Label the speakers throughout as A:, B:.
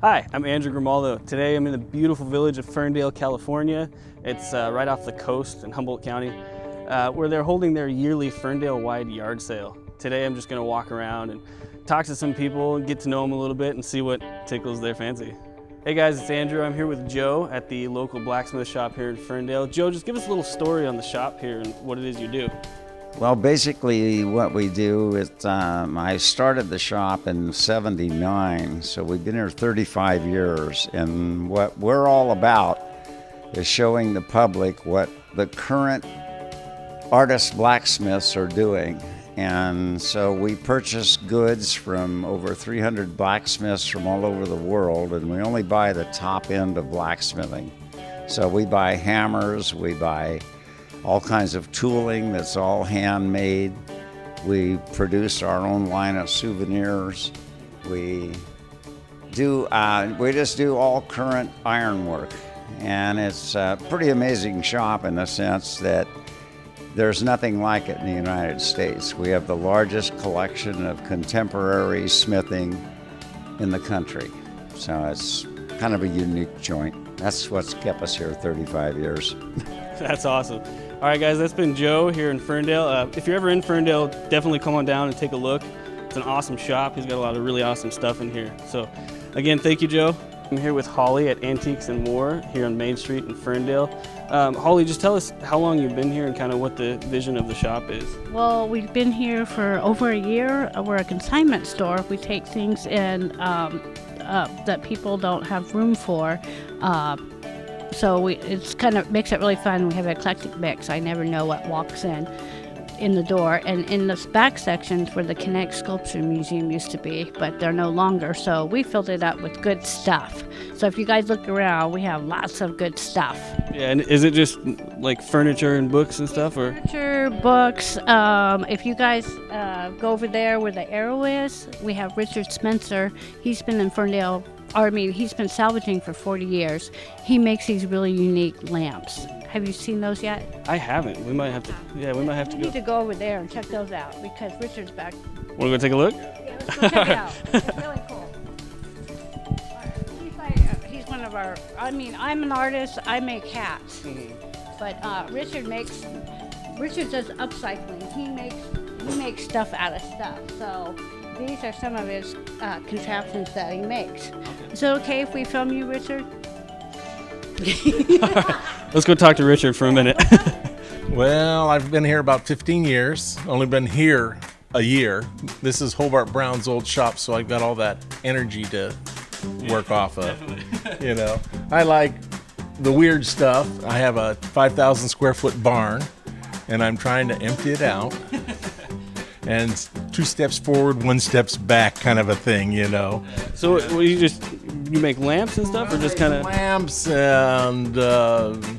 A: Hi, I'm Andrew Grimaldo. Today I'm in the beautiful village of Ferndale, California. It's right off the coast in Humboldt County, where they're holding their yearly Ferndale-wide yard sale. Today I'm just going to walk around and talk to some people and get to know them a little bit and see what tickles their fancy. Hey guys, it's Andrew. I'm here with Joe at the local blacksmith shop here in Ferndale. Joe, just give us a little story on the shop here and what it is you do.
B: Well, basically what we do is, I started the shop in '79, so we've been here 35 years, and what we're all about is showing the public what the current artist blacksmiths are doing. And so we purchase goods from over 300 blacksmiths from all over the world, and we only buy the top end of blacksmithing. So we buy hammers, we buy all kinds of tooling that's all handmade. We produce our own line of souvenirs. We just do all current ironwork, and it's a pretty amazing shop in the sense that there's nothing like it in the United States. We have the largest collection of contemporary smithing in the country, so it's kind of a unique joint. That's what's kept us here 35 years.
A: That's awesome. All right, guys, that's been Joe here in Ferndale. If you're ever in Ferndale, definitely come on down and take a look. It's an awesome shop. He's got a lot of really awesome stuff in here. So, again, thank you, Joe. I'm here with Holly at Antiques and More here on Main Street in Ferndale. Holly, just tell us how long you've been here and kind of what the vision of the shop is.
C: Well, we've been here for over a year. We're a consignment store. We take things in that people don't have room for. So it's kind of makes it really fun. We have an eclectic mix. I never know what walks in the door. And in the back sections where the Connect Sculpture Museum used to be, but they're no longer. So we filled it up with good stuff. So if you guys look around, we have lots of good stuff.
A: Yeah, and is it just like furniture and books and stuff, or?
C: Furniture, books. If you guys go over there where the arrow is, we have Richard Spencer. He's been in Ferndale. He's been salvaging for 40 years. He makes these really unique lamps. Have you seen those yet?
A: I haven't. We might have to. Yeah, we might have to
C: You
A: go.
C: need to go over there and check those out because Richard's back.
A: Want to go take a look?
C: Yeah, let's go check it out. It's really cool. He's one of our. I'm an artist. I make hats, but Richard does upcycling. He makes stuff out of stuff. So these are some of his contraptions that he makes. Is it okay if we film you, Richard?
A: Let's go talk to Richard for a minute.
D: Well, I've been here about 15 years, only been here a year. This is Hobart Brown's old shop, so I've got all that energy to work off of. You know, I like the weird stuff. I have a 5,000 square foot barn, and I'm trying to empty it out. And 2 steps forward, 1 steps back kind of a thing, you know.
A: So you make lamps and stuff, or just kind of?
D: Lamps and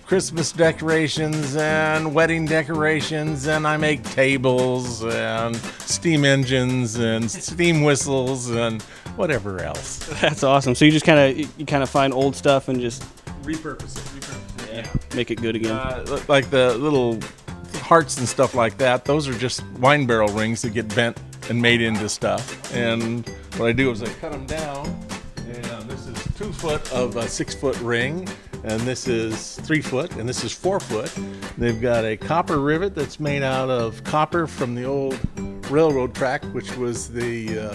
D: Christmas decorations and wedding decorations, and I make tables and steam engines and steam whistles and whatever else.
A: That's awesome. So you just kind of find old stuff and just
D: Repurpose it.
A: yeah, make it good again.
D: Like the little hearts and stuff like that, those are just wine barrel rings that get bent and made into stuff. And what I do is I cut them down, and this is 2 foot of a 6 foot ring, and this is 3 foot, and this is 4 foot. They've got a copper rivet that's made out of copper from the old railroad track, which was the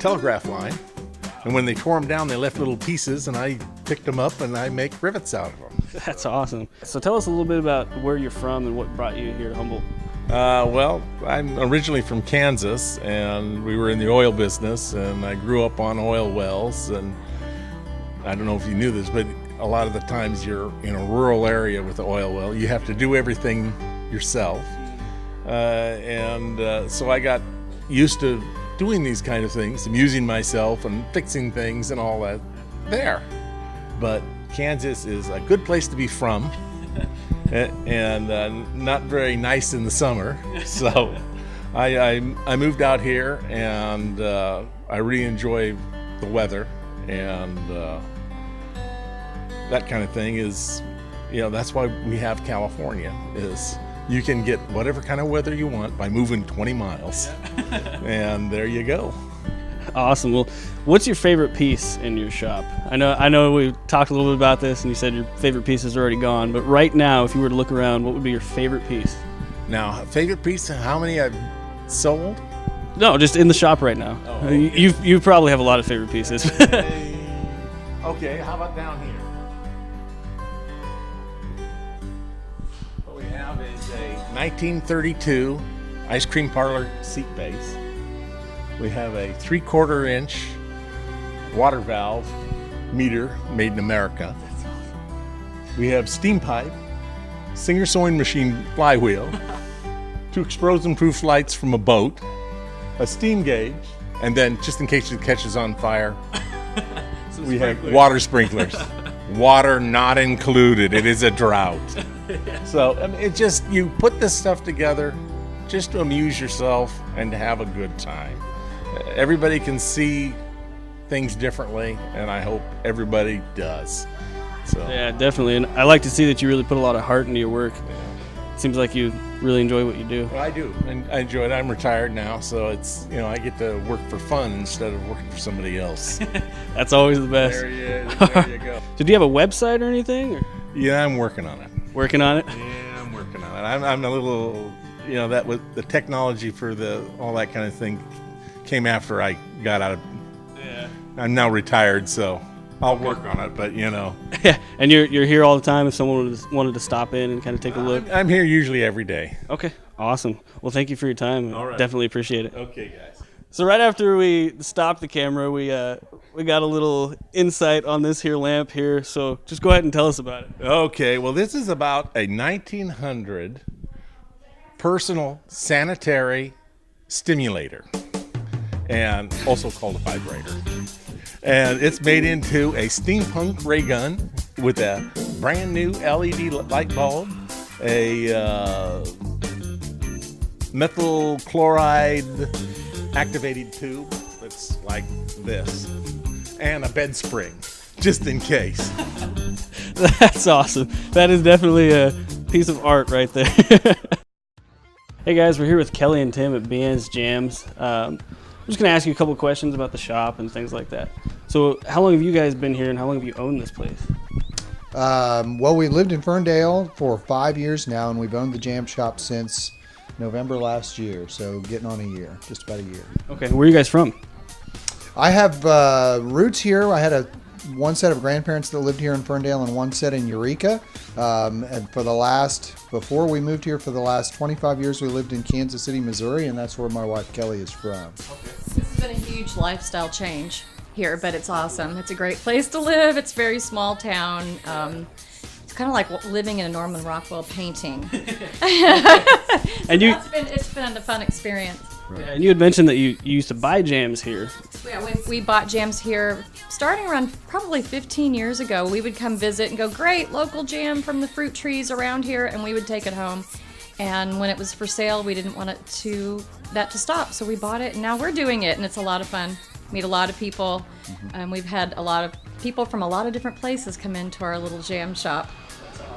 D: telegraph line. And when they tore them down, they left little pieces, and I picked them up and I make rivets out of them.
A: That's awesome. So tell us a little bit about where you're from and what brought you here to Humboldt.
D: Well, I'm originally from Kansas, and we were in the oil business, and I grew up on oil wells. And I don't know if you knew this, but a lot of the times you're in a rural area with the oil well, you have to do everything yourself. So I got used to doing these kind of things, amusing myself and fixing things and all that there. But Kansas is a good place to be from, and not very nice in the summer. So I moved out here, and I really enjoy the weather, and that kind of thing is, that's why we have California, is you can get whatever kind of weather you want by moving 20 miles. And there you go.
A: Awesome. Well, what's your favorite piece in your shop? I know we talked a little bit about this, and you said your favorite piece is already gone. But right now, if you were to look around, what would be your favorite piece?
D: Now, favorite piece? How many I've sold?
A: No, just in the shop right now.
D: Oh, okay.
A: You probably have a lot of favorite pieces.
D: Okay, how about down here? What we have is a 1932 ice cream parlor seat base. We have a 3/4 inch water valve meter made in America. That's awesome. We have steam pipe, Singer sewing machine flywheel, 2 explosion-proof lights from a boat, a steam gauge, and then just in case it catches on fire, we have water sprinklers. Water not included. It is a drought. So I mean, it just, you put this stuff together just to amuse yourself and to have a good time. Everybody can see things differently, and I hope everybody does. So
A: Yeah, definitely. And I like to see that you really put a lot of heart into your work. It seems like you really enjoy what you do.
D: well, I do, and I enjoy it. I'm retired now, so it's, I get to work for fun instead of working for somebody else.
A: That's always the best.
D: There he is. There you go.
A: So do you have a website or anything? Or
D: Yeah, I'm working on it.
A: working on it?
D: Yeah, I'm working on it. I'm a little, that was the technology for all that kind of thing came after I got out of.
A: Yeah.
D: I'm now retired, so I'll work on it. But
A: Yeah. And you're here all the time if someone wanted to stop in and kind of take a look?
D: I'm here usually every day.
A: Okay, awesome. Well, thank you for your time.
D: All right.
A: Definitely appreciate it.
D: Okay, guys.
A: So right after we stopped the camera, we got a little insight on this here lamp here. So just go ahead and tell us about it.
D: Okay, well, this is about a 1900 personal sanitary stimulator, and also called a vibrator. And it's made into a steampunk ray gun with a brand new LED light bulb, a methyl chloride activated tube that's like this, and a bed spring, just in case.
A: That's awesome. That is definitely a piece of art right there. Hey guys, we're here with Kelly and Tim at Bien's Jams. I'm just going to ask you a couple questions about the shop and things like that. So how long have you guys been here and how long have you owned this place?
E: Well, we lived in Ferndale for 5 years now, and we've owned the jam shop since November last year, so getting on a year, just about a year.
A: Okay, where are you guys from?
E: I have roots here. I had one set of grandparents that lived here in Ferndale and one set in Eureka. And before we moved here, for the last 25 years, we lived in Kansas City, Missouri, and that's where my wife Kelly is from.
F: This has been a huge lifestyle change here, but it's awesome. It's a great place to live. It's a very small town. It's kind of like living in a Norman Rockwell painting.
A: And
F: It's been a fun experience.
A: And you had mentioned that you used to buy jams here.
F: Yeah, we bought jams here starting around probably 15 years ago. We would come visit and go, great, local jam from the fruit trees around here, and we would take it home. And when it was for sale, we didn't want that to stop, so we bought it, and now we're doing it, and it's a lot of fun. Meet a lot of people, and we've had a lot of people from a lot of different places come into our little jam shop.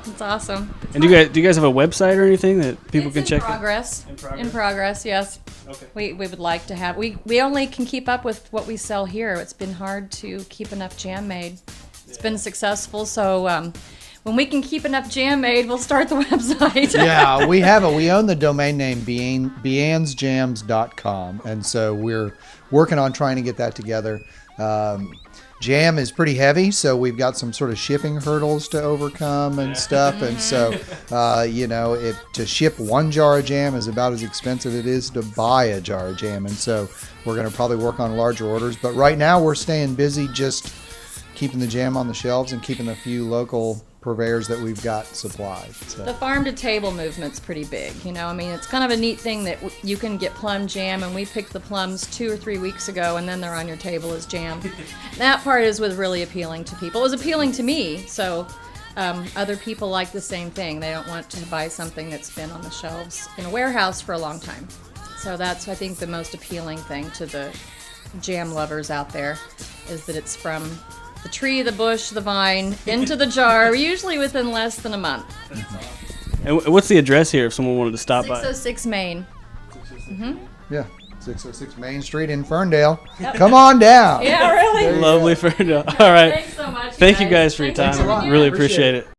F: It's awesome.
A: And do you guys have a website or anything that people can check?
F: In progress, yes.
A: Okay.
F: We would like to have. We only can keep up with what we sell here. It's been hard to keep enough jam made. It's been successful, so when we can keep enough jam made, we'll start the website.
E: Yeah, we own the domain name biensjams.com, and so we're working on trying to get that together. Jam is pretty heavy, so we've got some sort of shipping hurdles to overcome and stuff. And so, to ship one jar of jam is about as expensive it is to buy a jar of jam. And so we're going to probably work on larger orders. But right now we're staying busy just keeping the jam on the shelves and keeping a few local purveyors that we've got supplied. So.
F: The farm to table movement's pretty big. It's kind of a neat thing that you can get plum jam, and we picked the plums 2 or 3 weeks ago, and then they're on your table as jam. That part was really appealing to people. It was appealing to me, so other people like the same thing. They don't want to buy something that's been on the shelves in a warehouse for a long time. So that's, I think, the most appealing thing to the jam lovers out there, is that it's from the tree, the bush, the vine, into the jar, usually within less than a month.
A: And what's the address here if someone wanted to stop by?
F: 606 Main.
E: Yeah. 606 Main Street in Ferndale. Come on down.
F: Yeah, really.
A: Lovely Ferndale. All right.
F: Thanks so much.
A: Thank you guys for your
F: Thanks
A: time.
E: a lot.
A: Really
E: Appreciate
A: appreciate
E: it.
A: it.